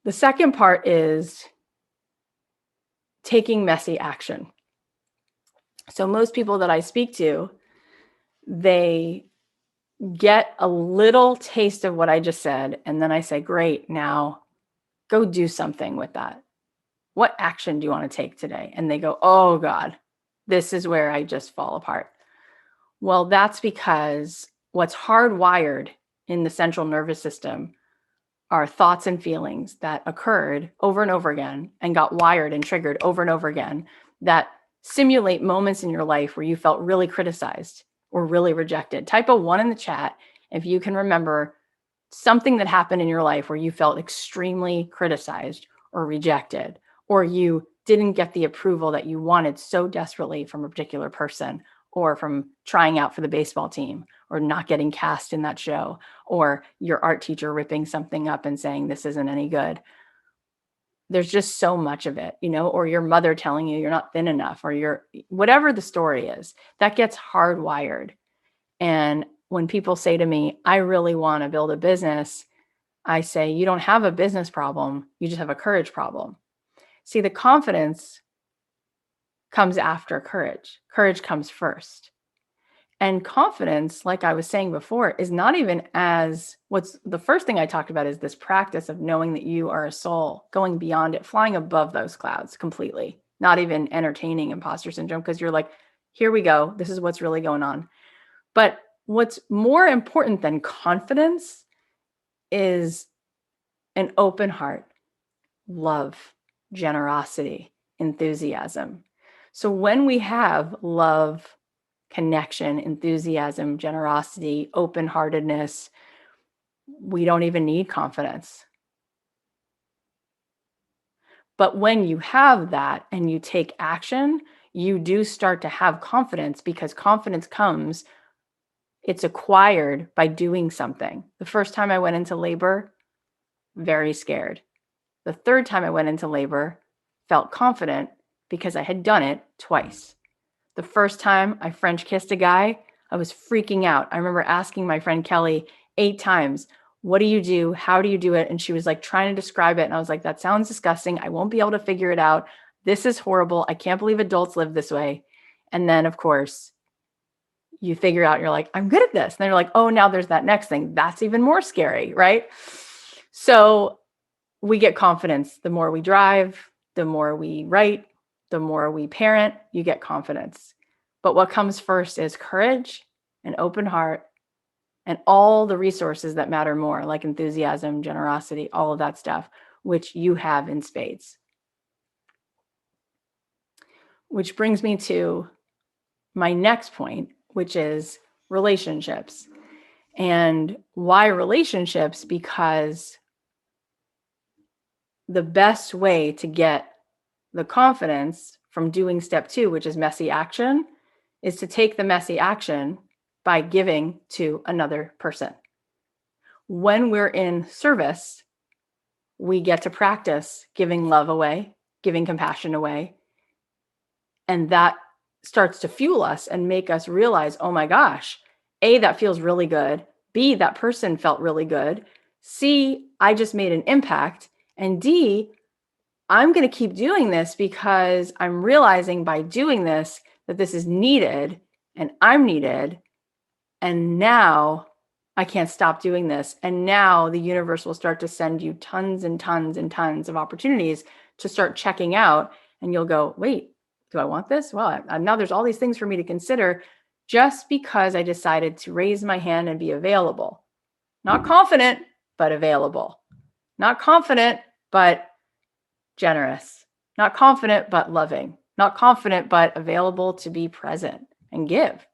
The second part is taking messy action. So most people that I speak to, they get a little taste of what I just said. And then I say, great, now go do something with that. What action do you want to take today? And they go, oh God, this is where I just fall apart. Well, that's because what's hardwired in the central nervous system are thoughts and feelings that occurred over and over again and got wired and triggered over and over again that simulate moments in your life where you felt really criticized or really rejected. Type a 1 in the chat if you can remember something that happened in your life where you felt extremely criticized or rejected, or you didn't get the approval that you wanted so desperately from a particular person, or from trying out for the baseball team, or not getting cast in that show, or your art teacher ripping something up and saying this isn't any good. There's just so much of it, or your mother telling you you're not thin enough, or whatever the story is, that gets hardwired. And when people say to me, I really want to build a business, I say, you don't have a business problem. You just have a courage problem. See, the confidence comes after courage. Courage comes first. And confidence, like I was saying before, is not even what's the first thing I talked about is this practice of knowing that you are a soul, going beyond it, flying above those clouds completely, not even entertaining imposter syndrome, because you're like, here we go. This is what's really going on. But what's more important than confidence is an open heart, love, generosity, enthusiasm. So when we have love, connection, enthusiasm, generosity, open-heartedness, we don't even need confidence. But when you have that and you take action, you do start to have confidence, because confidence comes, it's acquired by doing something. The first time I went into labor, very scared. The third time I went into labor, felt confident because I had done it twice. The first time I French kissed a guy, I was freaking out. I remember asking my friend Kelly 8 times, what do you do? How do you do it? And she was like trying to describe it. And I was like, that sounds disgusting. I won't be able to figure it out. This is horrible. I can't believe adults live this way. And then, of course, you figure out, you're like, I'm good at this. And then you're like, oh, now there's that next thing. That's even more scary, right? So we get confidence. The more we drive, the more we write, the more we parent, you get confidence. But what comes first is courage, an open heart, and all the resources that matter more, like enthusiasm, generosity, all of that stuff, which you have in spades. Which brings me to my next point, which is relationships. And why relationships? Because the best way to get the confidence from doing step 2, which is messy action, is to take the messy action by giving to another person. When we're in service, we get to practice giving love away, giving compassion away. And that starts to fuel us and make us realize, oh my gosh, A, that feels really good. B, that person felt really good. C, I just made an impact. And D, I'm going to keep doing this because I'm realizing by doing this that this is needed and I'm needed. And now I can't stop doing this. And now the universe will start to send you tons and tons and tons of opportunities to start checking out. And you'll go, wait, do I want this? Well, now there's all these things for me to consider, just because I decided to raise my hand and be available. Not confident, but available. Not confident, but generous. Not confident, but loving. Not confident, but available to be present and give.